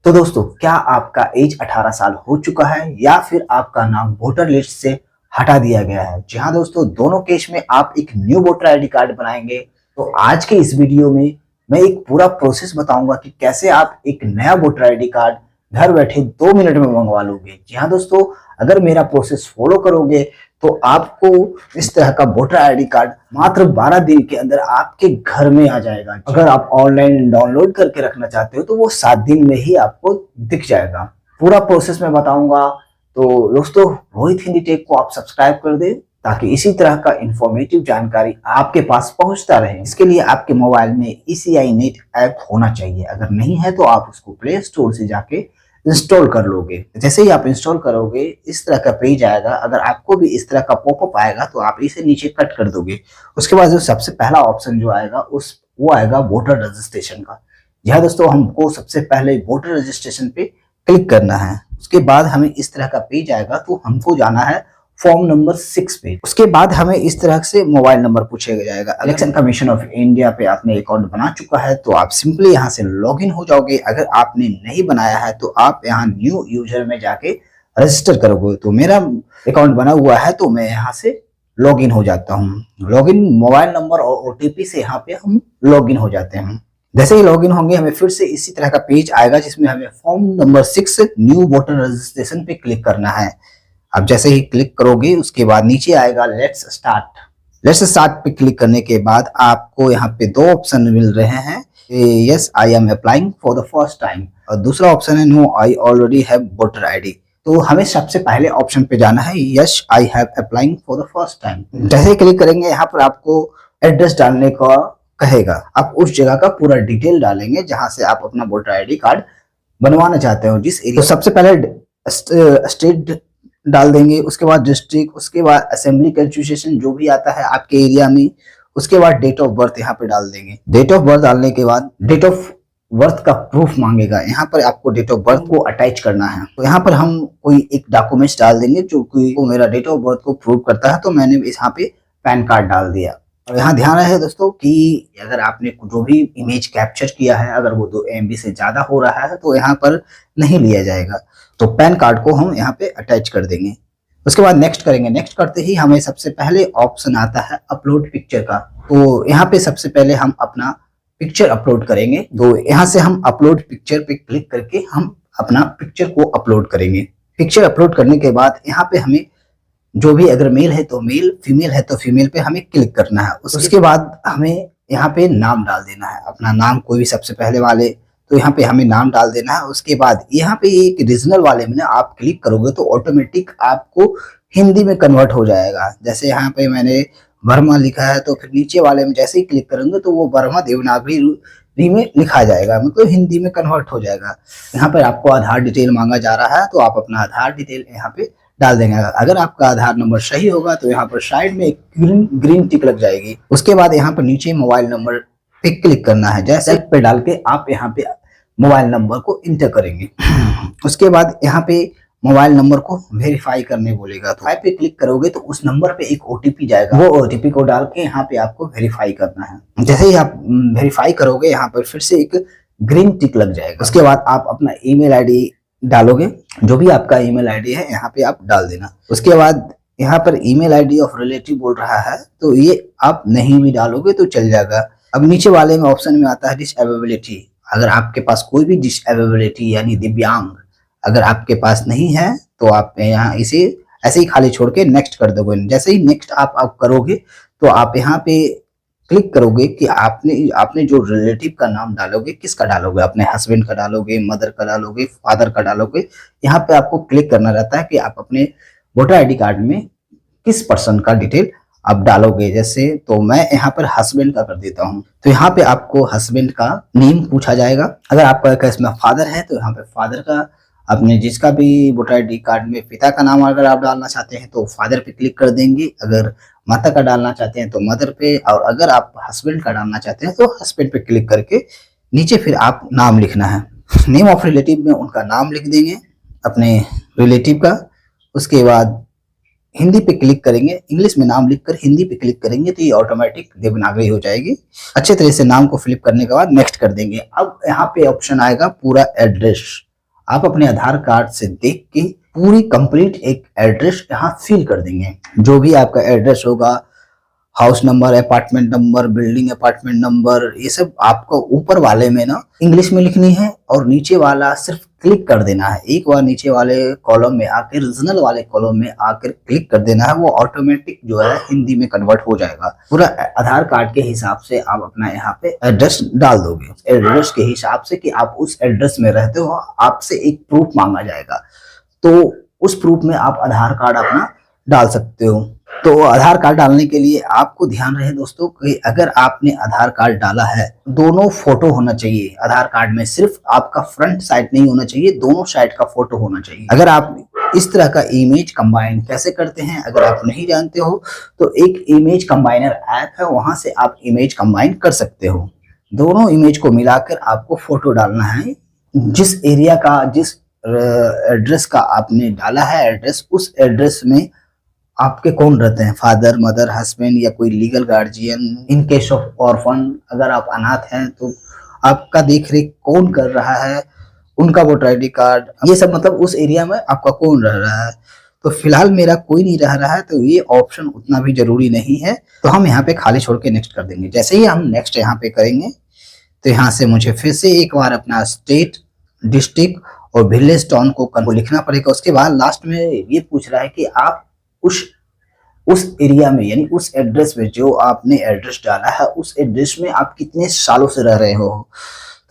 तो दोस्तों, क्या आपका एज 18 साल हो चुका है या फिर आपका नाम वोटर लिस्ट से हटा दिया गया है? जी हाँ दोस्तों, दोनों केस में आप एक न्यू वोटर आईडी कार्ड बनाएंगे। तो आज के इस वीडियो में मैं एक पूरा प्रोसेस बताऊंगा कि कैसे आप एक नया वोटर आईडी कार्ड घर बैठे 2 मिनट में मंगवा लोगे। जी हाँ दोस्तों, अगर मेरा प्रोसेस फॉलो करोगे तो आपको इस तरह का वोटर आईडी कार्ड मात्र 12 दिन के अंदर आपके घर में आ जाएगा। अगर आप ऑनलाइन डाउनलोड करके रखना चाहते हो तो वो 7 दिन में ही आपको दिख जाएगा। पूरा प्रोसेस मैं बताऊंगा। तो दोस्तों, रोहित हिंदी टेक को आप सब्सक्राइब कर दें ताकि इसी तरह का इंफॉर्मेटिव जानकारी आपके पास पहुंचता रहे। इसके लिए आपके मोबाइल में ECI नेट ऐप होना चाहिए। अगर नहीं है तो आप उसको प्ले स्टोर से जाके इंस्टॉल कर लोगे। जैसे ही आप इंस्टॉल करोगे इस तरह का पेज आएगा। अगर आपको भी इस तरह का पॉपअप आएगा तो आप इसे नीचे कट कर दोगे। उसके बाद जो सबसे पहला ऑप्शन जो आएगा वो आएगा वोटर रजिस्ट्रेशन का। जी हाँ दोस्तों, हमको सबसे पहले वोटर रजिस्ट्रेशन पे क्लिक करना है। उसके बाद हमें इस तरह का पेज आएगा तो हमको जाना है फॉर्म नंबर 6 पे। उसके बाद हमें इस तरह से मोबाइल नंबर पूछा जाएगा। इलेक्शन कमीशन ऑफ इंडिया पे आपने अकाउंट बना चुका है तो आप सिंपली यहाँ से लॉगिन हो जाओगे। अगर आपने नहीं बनाया है तो आप यहाँ न्यू यूजर में जाके रजिस्टर करोगे। तो मेरा अकाउंट बना हुआ है तो मैं यहाँ से लॉगिन हो जाता हूँ। लॉगिन मोबाइल नंबर और OTP से यहाँ पे हम लॉगिन हो जाते हैं। जैसे ही लॉगिन होंगे हमें फिर से इसी तरह का पेज आएगा जिसमें हमें form number 6 new voter registration पे क्लिक करना है। अब जैसे ही क्लिक करोगे उसके बाद नीचे आएगा लेट्स स्टार्ट पे क्लिक करने के बाद आपको यहाँ पे 2 ऑप्शन मिल रहे हैं। Yes I am applying for the first time और दूसरा ऑप्शन है no I already have voter ID. तो हमें सबसे पहले ऑप्शन पे जाना है yes I have applying for the first time. जैसे ही क्लिक करेंगे यहाँ पर आपको एड्रेस डालने का कहेगा। आप उस जगह का पूरा डिटेल डालेंगे जहां से आप अपना वोटर आईडी कार्ड बनवाना चाहते हो, जिस एरिया। तो सबसे पहले स्टेट डाल देंगे, उसके बाद डिस्ट्रिक्ट, उसके बाद असेंबली कंस्टिट्यूशन जो भी आता है आपके एरिया में, उसके बाद डेट ऑफ बर्थ यहाँ पे डाल देंगे। डेट ऑफ बर्थ डालने के बाद डेट ऑफ बर्थ का प्रूफ मांगेगा। यहाँ पर आपको डेट ऑफ बर्थ को अटैच करना है। तो यहाँ पर हम कोई एक डॉक्यूमेंट्स डाल देंगे जो कि मेरा डेट ऑफ बर्थ को प्रूव करता है। तो मैंने यहाँ पे पैन कार्ड डाल दिया। और यहाँ ध्यान रहे दोस्तों कि अगर आपने जो भी इमेज कैप्चर किया है अगर वो 2 MB से ज्यादा हो रहा है तो यहाँ पर नहीं लिया जाएगा। तो पैन कार्ड को हम यहाँ पे अटैच कर देंगे। उसके बाद नेक्स्ट करेंगे। नेक्स्ट करते ही हमें सबसे पहले ऑप्शन आता है अपलोड पिक्चर का। तो यहाँ पे सबसे पहले हम अपना पिक्चर अपलोड करेंगे। तो यहाँ से हम अपलोड पिक्चर पे क्लिक करके हम अपना पिक्चर को अपलोड करेंगे। पिक्चर अपलोड करने के बाद यहाँ पे हमें जो भी अगर मेल है तो मेल, फीमेल है तो फीमेल पे हमें क्लिक करना है। उसके बाद हमें यहाँ पे नाम डाल देना है, अपना नाम कोई भी सबसे पहले वाले। तो यहाँ पे हमें नाम डाल देना है। उसके बाद यहाँ पे एक रीजनल वाले में ना आप क्लिक करोगे तो ऑटोमेटिक आपको हिंदी में कन्वर्ट हो जाएगा। जैसे यहाँ पे मैंने वर्मा लिखा है तो फिर नीचे वाले में जैसे ही क्लिक करेंगे तो वो वर्मा देवनागरी में लिखा जाएगा, मतलब हिंदी में कन्वर्ट हो जाएगा। यहाँ पर आपको आधार डिटेल मांगा जा रहा है तो आप अपना आधार डिटेल यहाँ पे डाल देंगे। अगर आपका आधार नंबर सही होगा तो यहाँ पर साइड में एक ग्रीन टिक लग जाएगी। उसके बाद यहाँ पर नीचे मोबाइल नंबर पे क्लिक करना है। जैसे पे डाल के आप यहाँ पे मोबाइल नंबर को इंटर करेंगे। उसके बाद यहाँ पे मोबाइल नंबर को वेरीफाई करने बोलेगा। तो पे क्लिक करोगे तो उस नंबर पे एक OTP जाएगा। वो OTP को डाल के यहाँ पे आपको वेरीफाई करना है। जैसे ही आप वेरीफाई करोगे यहाँ पर फिर से एक ग्रीन टिक लग जाएगा। उसके बाद आप अपना ईमेल ID डालोगे। जो भी आपका ईमेल ID है यहाँ पे आप डाल देना। उसके बाद यहाँ पर ईमेल ID ऑफ रिलेटिव बोल रहा है तो ये आप नहीं भी डालोगे तो चल जाएगा। अब नीचे वाले में ऑप्शन में आता है डिसेबिलिटी। अगर आपके पास कोई भी डिसेबिलिटी यानी दिव्यांग अगर आपके पास नहीं है तो आप यहाँ इसे ऐसे ही खाली छोड़ के नेक्स्ट कर दोगे। जैसे ही नेक्स्ट आप करोगे तो आप यहाँ पे क्लिक करोगे कि आपने जो रिलेटिव का नाम डालोगे किसका डालोगे, अपने हस्बैंड का डालोगे, मदर का डालोगे, फादर का डालोगे। यहाँ पे आपको क्लिक करना रहता है कि आप अपने वोटर आईडी कार्ड में किस पर्सन का डिटेल आप डालोगे। जैसे तो मैं यहाँ पर हस्बैंड का कर देता हूँ। तो यहाँ पे आपको हस्बैंड का नेम पूछा जाएगा। अगर आपका केस में फादर है तो यहाँ पे फादर का, अपने जिसका भी वोटर आईडी कार्ड में पिता का नाम अगर आप डालना चाहते हैं तो फादर पे क्लिक कर देंगे। अगर माता का डालना चाहते हैं तो मदर पे, और अगर आप हस्बैंड का डालना चाहते हैं तो हस्बैंड पे क्लिक करके नीचे फिर आप नाम लिखना है। नेम ऑफ रिलेटिव में उनका नाम लिख देंगे अपने रिलेटिव का। उसके बाद हिंदी पे क्लिक करेंगे, इंग्लिश में नाम लिखकर हिंदी पे क्लिक करेंगे तो ये ऑटोमेटिक देवनागरी हो जाएगी। अच्छे तरह से नाम को फिलिप करने के बाद नेक्स्ट कर देंगे। अब यहाँ पे ऑप्शन आएगा पूरा एड्रेस। आप अपने आधार कार्ड से देख के पूरी कंप्लीट एक एड्रेस यहाँ फिल कर देंगे। जो भी आपका एड्रेस होगा, house number, apartment number, building apartment number, ये सब आपको ऊपर वाले में ना इंग्लिश में लिखनी है और नीचे वाला सिर्फ क्लिक कर देना है। एक बार नीचे वाले कॉलम में आकर, रीजनल वाले कॉलम में आकर क्लिक कर देना है, वो ऑटोमेटिक जो है हिंदी में कन्वर्ट हो जाएगा। पूरा आधार कार्ड के हिसाब से आप अपना यहाँ पे एड्रेस डाल दोगे। एड्रेस के हिसाब से कि आप उस एड्रेस में रहते हो, आपसे एक प्रूफ मांगा जाएगा, तो उस प्रूफ में आप आधार कार्ड अपना डाल सकते हो। तो आधार कार्ड डालने के लिए आपको ध्यान रहे दोस्तों कि अगर आपने आधार कार्ड डाला है, दोनों फोटो होना चाहिए आधार कार्ड में। सिर्फ आपका फ्रंट साइड नहीं होना चाहिए, दोनों साइड का फोटो होना चाहिए। अगर आप इस तरह का इमेज कंबाइन कैसे करते हैं अगर आप नहीं जानते हो, तो एक इमेज कंबाइनर ऐप है, वहां से आप इमेज कंबाइन कर सकते हो। दोनों इमेज को मिलाकर आपको फोटो डालना है। जिस एरिया का, जिस एड्रेस का आपने डाला है एड्रेस, उस एड्रेस में आपके कौन रहते हैं, फादर, मदर, हस्बैंड या कोई legal guardian. In case of orphan, अगर आप अनाथ हैं तो आपका देख रेख कौन कर रहा है, उनका वोटर आईडी कार्ड, ये सब मतलब उस एरिया में आपका कौन रह रहा है। तो फिलहाल मेरा कोई नहीं रह रहा है, तो ये ऑप्शन उतना भी जरूरी नहीं है, तो हम यहाँ पे खाली छोड़ के नेक्स्ट कर देंगे। जैसे ही हम नेक्स्ट यहाँ पे करेंगे तो यहाँ से मुझे फिर से एक बार अपना स्टेट, डिस्ट्रिक्ट और विलेज टाउन को लिखना पड़ेगा। उसके बाद लास्ट में ये पूछ रहा है कि आप उस एरिया में, यानी उस एड्रेस में जो आपने एड्रेस डाला है, उस एड्रेस में आप कितने सालों से रह रहे हो।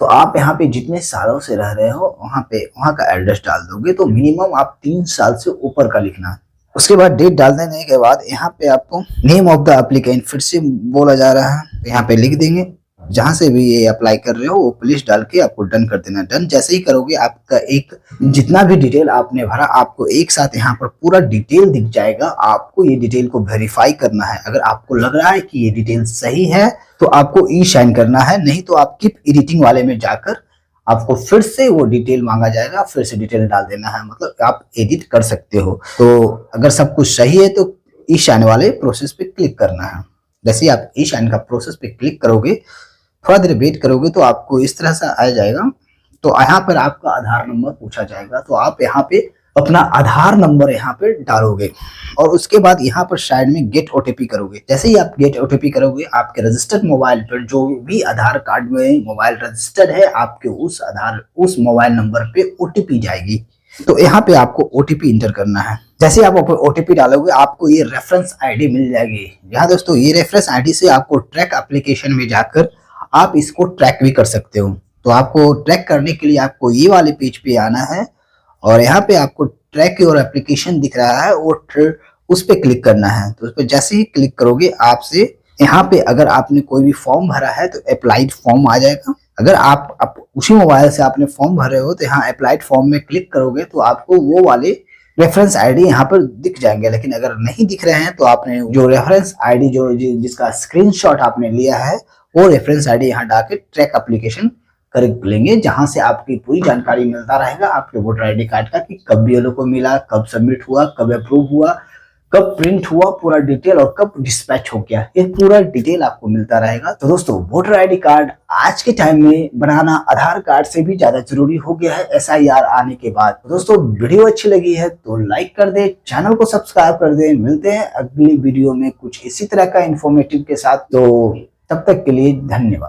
तो आप यहाँ पे जितने सालों से रह रहे हो वहाँ का एड्रेस डाल दोगे। तो मिनिमम आप 3 साल से ऊपर का लिखना है। उसके बाद डेट डाल देने के बाद यहाँ पे आपको नेम ऑफ द एप्लीकेंट फिर से बोला जा रहा है, यहाँ पे लिख देंगे। जहां से भी ये अप्लाई कर रहे हो वो प्लीज डाल के आपको डन कर देना। डन जैसे ही करोगे आपका एक जितना भी डिटेल आपने भरा, आपको एक साथ यहाँ पर पूरा डिटेल दिख जाएगा। आपको ये डिटेल को वेरीफाई करना है। अगर आपको लग रहा है कि ये डिटेल सही है तो आपको ई साइन करना है, नहीं तो आप कीप एडिटिंग वाले में जाकर आपको फिर से वो डिटेल मांगा जाएगा, फिर से डिटेल डाल देना है। मतलब आप एडिट कर सकते हो। तो अगर सब कुछ सही है तो ई साइन वाले प्रोसेस पे क्लिक करना है। जैसे ही आप ई साइन का प्रोसेस पे क्लिक करोगे, थोड़ा देर वेट करोगे तो आपको इस तरह से आ जाएगा। तो यहाँ पर आपका आधार नंबर पूछा जाएगा, तो आप यहाँ पे अपना आधार नंबर यहाँ पे डालोगे और उसके बाद यहाँ पर साइड में गेट ओटीपी करोगे। जैसे ही आप गेट ओटीपी करोगे, आपके रजिस्टर्ड मोबाइल पर जो भी आधार कार्ड में मोबाइल रजिस्टर्ड है, आपके उस मोबाइल नंबर पे ओटीपी जाएगी। तो यहाँ पे आपको ओटीपी इंटर करना है। जैसे आप ओटीपी डालोगे आपको ये रेफरेंस आईडी मिल जाएगी। यहाँ दोस्तों ये रेफरेंस आईडी से आपको ट्रैक एप्लीकेशन में जाकर आप इसको ट्रैक भी कर सकते हो। तो आपको ट्रैक करने के लिए आपको ये वाले पेज पे आना है और यहाँ पे आपको ट्रैक योर एप्लीकेशन दिख रहा है, वो उस पे क्लिक करना है। तो उस पे जैसे ही क्लिक करोगे आपसे यहाँ पे अगर आपने कोई भी फॉर्म भरा है तो अप्लाइड फॉर्म आ जाएगा। अगर आप उसी मोबाइल से आपने फॉर्म भरे हो तो यहाँ अप्लाइड फॉर्म में क्लिक करोगे तो आपको वो वाले रेफरेंस आईडी यहाँ पर दिख जाएंगे। लेकिन अगर नहीं दिख रहे हैं तो आपने जो रेफरेंस आईडी जिसका स्क्रीनशॉट आपने लिया है वो रेफरेंस आईडी यहाँ डाल के ट्रैक एप्लीकेशन कर लेंगे, जहां से आपकी पूरी जानकारी मिलता रहेगा आपके वोटर आईडी कार्ड का कि कब बीएलओ को मिला, कब सबमिट हुआ, कब अप्रूव हुआ, कब प्रिंट हुआ, पूरा डिटेल, और कब डिस्पैच हो गया, ये पूरा डिटेल आपको मिलता रहेगा। तो दोस्तों वोटर आईडी कार्ड आज के टाइम में बनाना आधार कार्ड से भी ज्यादा जरूरी हो गया है एसआईआर आने के बाद। तो दोस्तों वीडियो अच्छी लगी है तो लाइक कर दे, चैनल को सब्सक्राइब कर दे। मिलते हैं अगली वीडियो में कुछ इसी तरह का इंफॉर्मेटिव के साथ। तो तब तक के लिए धन्यवाद।